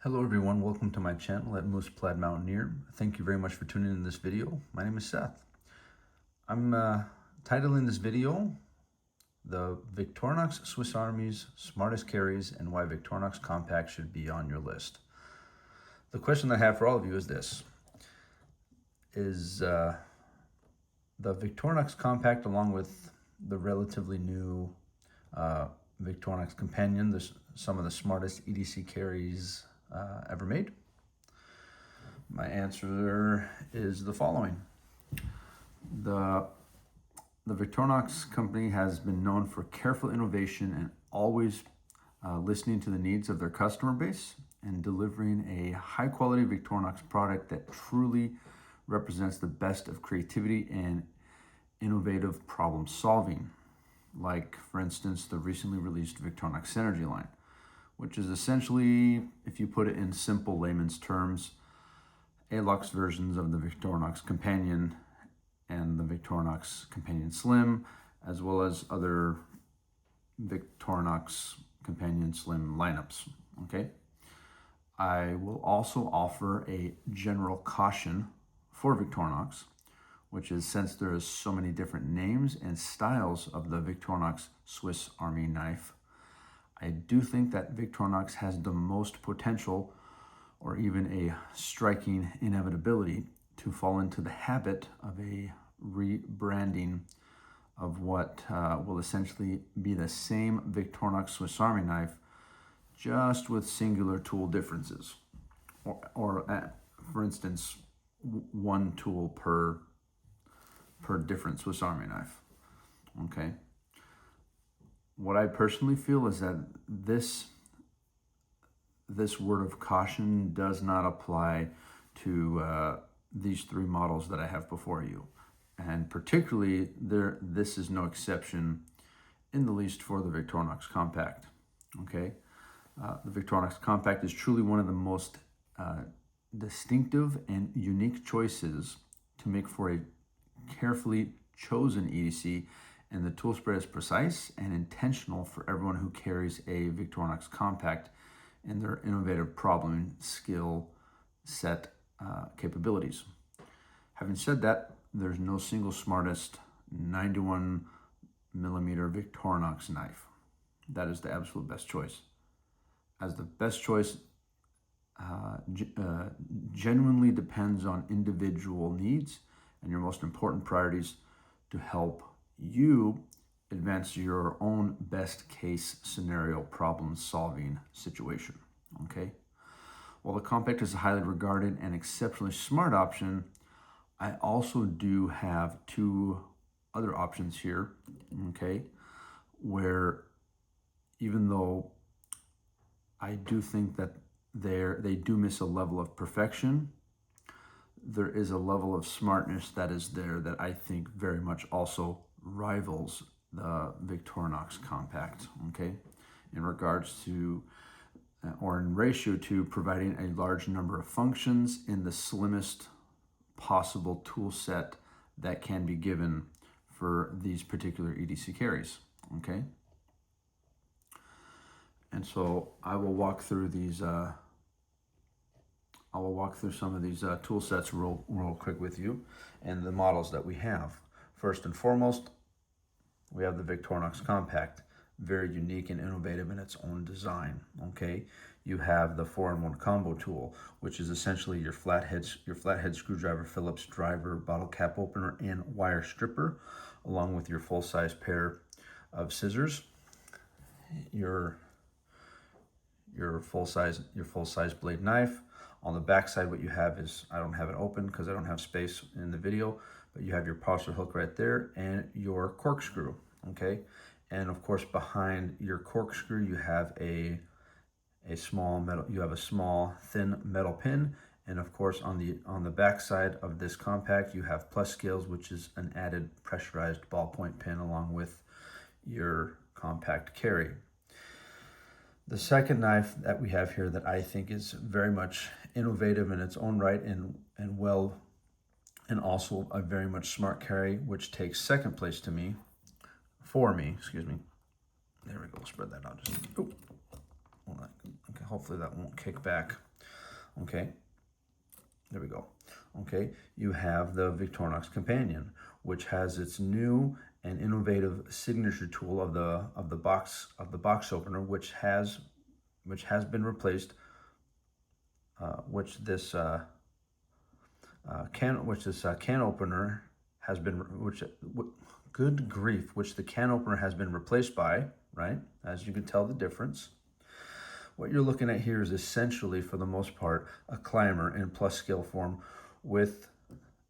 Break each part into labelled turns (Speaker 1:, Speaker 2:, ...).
Speaker 1: Hello everyone, welcome to my channel at Moose Plaid Mountaineer. Thank you very much for tuning in this video. My name is Seth. I'm titling this video, The Victorinox Swiss Army's Smartest Carries and Why Victorinox Compact Should Be on Your List. The question I have for all of you is this. Is the Victorinox Compact, along with the relatively new Victorinox Companion, some of the smartest EDC carries ever made? My answer is the following. The Victorinox company has been known for careful innovation and always listening to the needs of their customer base and delivering a high quality Victorinox product that truly represents the best of creativity and innovative problem solving. Like, for instance, the recently released Victorinox Synergy line, which is essentially, if you put it in simple layman's terms, Luxe versions of the Victorinox Companion and the Victorinox Companion Slim, as well as other Victorinox Companion Slim lineups, okay? I will also offer a general caution for Victorinox, which is, since there is so many different names and styles of the Victorinox Swiss Army knife, I do think that Victorinox has the most potential, or even a striking inevitability, to fall into the habit of a rebranding of what will essentially be the same Victorinox Swiss Army knife, just with singular tool differences. Or for instance, one tool per different Swiss Army knife, okay? What I personally feel is that this word of caution does not apply to these three models that I have before you. And particularly, this is no exception in the least for the Victorinox Compact, okay? The Victorinox Compact is truly one of the most distinctive and unique choices to make for a carefully chosen EDC, and the tool spread is precise and intentional for everyone who carries a Victorinox Compact and their innovative problem skill set capabilities. Having said that, there's no single smartest 91 millimeter Victorinox knife. That is the absolute best choice. As the best choice genuinely depends on individual needs and your most important priorities to help you advance your own best case scenario problem solving situation, okay? While the Compact is a highly regarded and exceptionally smart option, I also do have two other options here, okay, where even though I do think that they do miss a level of perfection, there is a level of smartness that is there that I think very much also rivals the Victorinox Compact, okay, in regards to, or in ratio to, providing a large number of functions in the slimmest possible tool set that can be given for these particular EDC carries, okay? And so I will walk through these some of these tool sets real quick with you and the models that we have. First and foremost, we have the Victorinox Compact, very unique and innovative in its own design, okay? You have the 4-in-1 combo tool, which is essentially your flathead screwdriver, Phillips driver, bottle cap opener, and wire stripper, along with your full-size pair of scissors, your full-size blade knife. On the back side, what you have is, I don't have it open because I don't have space in the video, but you have your Prosser hook right there and your corkscrew, okay? And of course, behind your corkscrew, you have a small thin metal pin. And of course, on the back side of this Compact, you have plus scales, which is an added pressurized ballpoint pin along with your compact carry. The second knife that we have here that I think is very much innovative in its own right and also a very much smart carry, which takes second place for me, excuse me. There we go, spread that out just, okay, hopefully that won't kick back. Okay, there we go. Okay, you have the Victorinox Companion, which has its new and innovative signature tool of the box opener, which has been replaced, which this can opener has been, good grief, which the can opener has been replaced by, right? As you can tell the difference. What you're looking at here is essentially, for the most part, a climber in plus scale form, with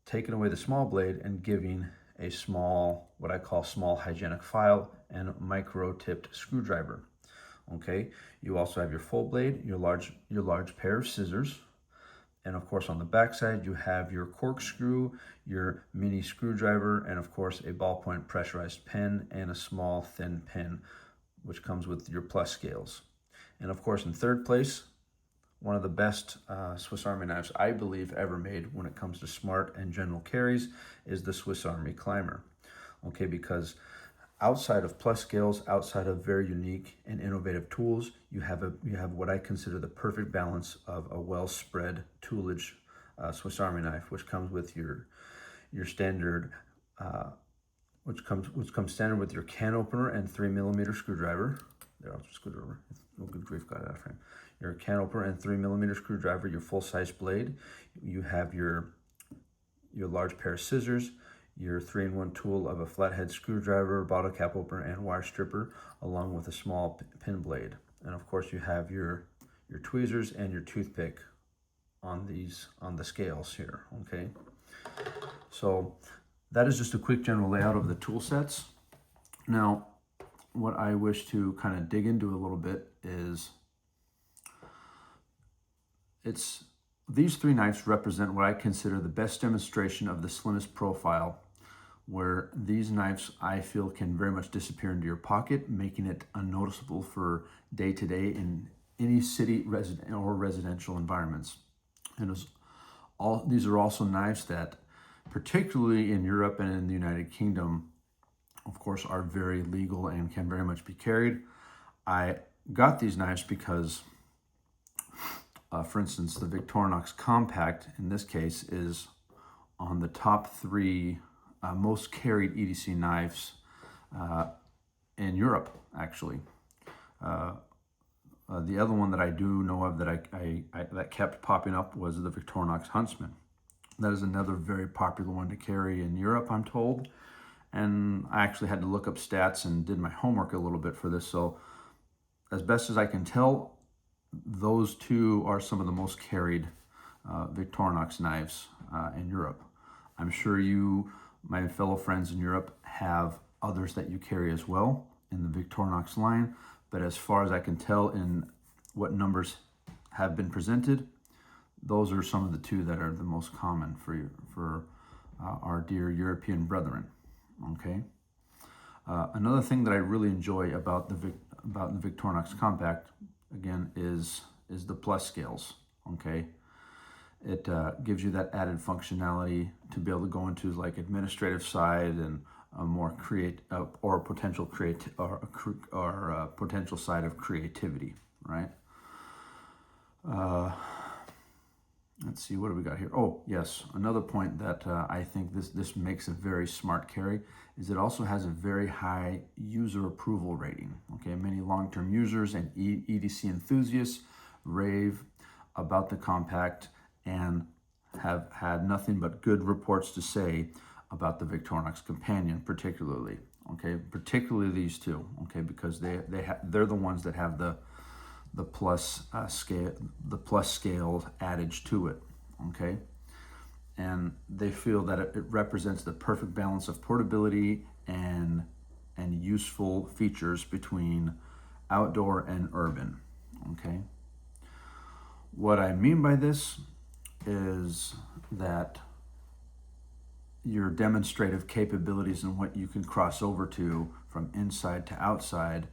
Speaker 1: taking away the small blade and giving a small, what I call small hygienic file and micro tipped screwdriver. Okay, you also have your full blade, your large pair of scissors, and of course on the back side you have your corkscrew, your mini screwdriver, and of course a ballpoint pressurized pen and a small thin pin, which comes with your plus scales. And of course, in third place, one of the best Swiss Army knives I believe ever made when it comes to smart and general carries is the Swiss Army Climber. Okay, because outside of plus scales, outside of very unique and innovative tools, you have what I consider the perfect balance of a well-spread toolage Swiss Army knife, which comes with your standard, which comes standard with your can opener and 3mm screwdriver. There, I'll just scoot it over. Oh, good grief, got it out of frame. Your can opener and 3mm screwdriver, your full-size blade. You have your large pair of scissors, your 3-in-1 tool of a flathead screwdriver, bottle cap opener, and wire stripper, along with a small pin blade. And of course, you have your tweezers and your toothpick on the scales here. Okay, so that is just a quick general layout of the tool sets. Now, what I wish to kind of dig into a little bit is these three knives represent what I consider the best demonstration of the slimmest profile, where these knives I feel can very much disappear into your pocket, making it unnoticeable for day-to-day in any city or residential environments. And these are also knives that, particularly in Europe and in the United Kingdom, of course, are very legal and can very much be carried. I got these knives because, for instance, the Victorinox Compact, in this case, is on the top 3 most carried EDC knives in Europe, actually. The other one that I do know of that kept popping up was the Victorinox Huntsman. That is another very popular one to carry in Europe, I'm told. And I actually had to look up stats and did my homework a little bit for this. So as best as I can tell, those two are some of the most carried Victorinox knives in Europe. I'm sure you, my fellow friends in Europe, have others that you carry as well in the Victorinox line. But as far as I can tell in what numbers have been presented, those are some of the two that are the most common for our dear European brethren. Okay. Another thing that I really enjoy about the Victorinox Compact, again, is the plus scales. Okay, it gives you that added functionality to be able to go into like administrative side and a more potential side of creativity, right? Let's see, what do we got here? Oh, yes, another point that I think this makes a very smart carry is it also has a very high user approval rating. Okay, many long-term users and EDC enthusiasts rave about the Compact and have had nothing but good reports to say about the Victorinox Companion, particularly. Okay, particularly these two. Okay, because they're the ones that have the plus scale adage to it. Okay, and they feel that it represents the perfect balance of portability and useful features between outdoor and urban. Okay, what I mean by this is that your demonstrative capabilities and what you can cross over to from inside to outside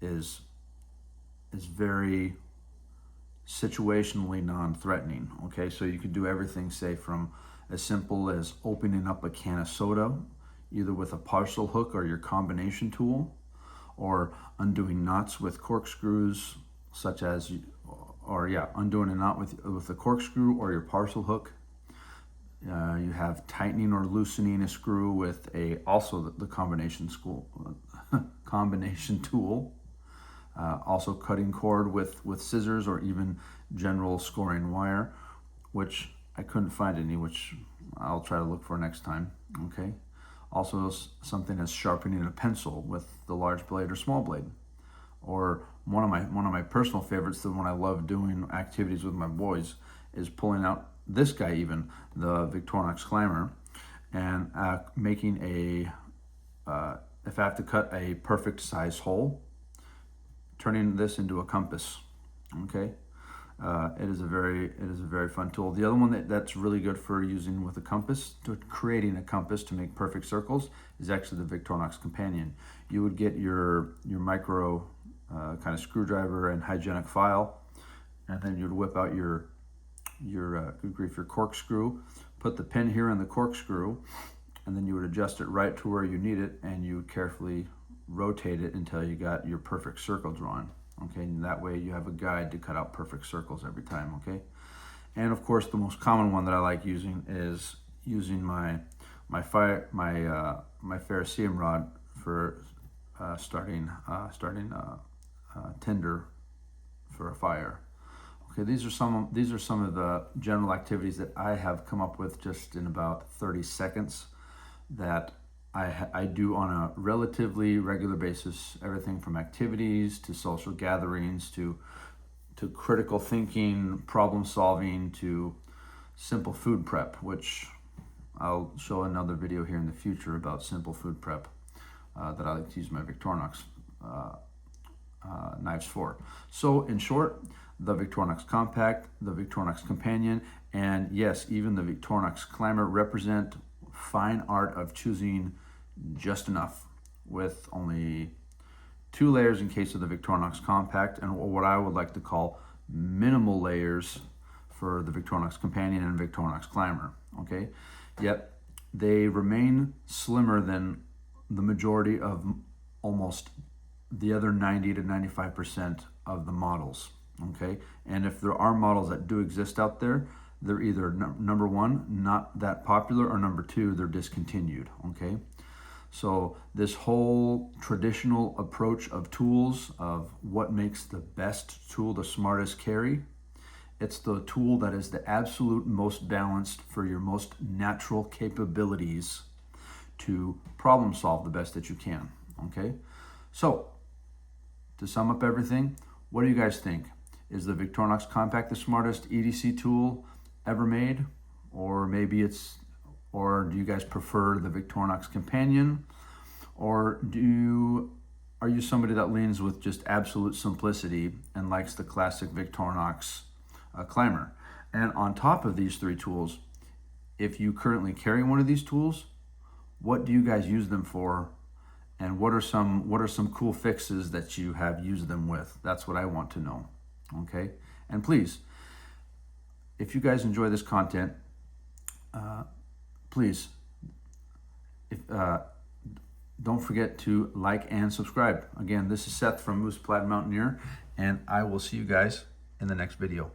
Speaker 1: is very situationally non-threatening. Okay, so you could do everything, say, from as simple as opening up a can of soda, either with a parcel hook or your combination tool, or undoing knots with corkscrews, such as, undoing a knot with a corkscrew or your parcel hook. You have tightening or loosening a screw with also the combination tool. Also cutting cord with scissors, or even general scoring wire, which I couldn't find any, which I'll try to look for next time. Okay. Also something as sharpening a pencil with the large blade or small blade. Or one of my personal favorites, the one I love doing activities with my boys, is pulling out this guy, even the Victorinox climber, and making if I have to cut a perfect size hole, turning this into a compass. Okay. It is a very fun tool. The other one that's really good for using with a compass, creating a compass to make perfect circles, is actually the Victorinox companion. You would get your micro kind of screwdriver and hygienic file, and then you'd whip out your corkscrew, put the pin here in the corkscrew, and then you would adjust it right to where you need it, and you would carefully rotate it until you got your perfect circle drawn. Okay, and that way you have a guide to cut out perfect circles every time. Okay, and of course the most common one that I like using is using my ferrocerium rod for starting tinder for a fire. Okay, these are some of the general activities that I have come up with just in about 30 seconds that I do on a relatively regular basis. Everything from activities to social gatherings to critical thinking, problem solving, to simple food prep, which I'll show another video here in the future about simple food prep that I like to use my Victorinox knives for. So in short, the Victorinox Compact, the Victorinox Companion, and yes, even the Victorinox Climber represent fine art of choosing just enough, with only 2 layers in case of the Victorinox Compact, and what I would like to call minimal layers for the Victorinox Companion and Victorinox Climber. Okay, yet they remain slimmer than the majority of almost the other 90 to 95% of the models. Okay, and if there are models that do exist out there, they're either number one, not that popular, or number two, they're discontinued. Okay, so this whole traditional approach of tools, of what makes the best tool the smartest carry, it's the tool that is the absolute most balanced for your most natural capabilities to problem solve the best that you can. Okay, so to sum up everything, what do you guys think? Is the Victorinox Compact the smartest EDC tool ever made? Or do you guys prefer the Victorinox Companion? Or are you somebody that leans with just absolute simplicity and likes the classic Victorinox climber? And on top of these 3 tools, if you currently carry one of these tools, what do you guys use them for? And what are some cool fixes that you have used them with? That's what I want to know. Okay, and please, if you guys enjoy this content, please, don't forget to like and subscribe. Again, this is Seth from Moose Plaid Mountaineer, and I will see you guys in the next video.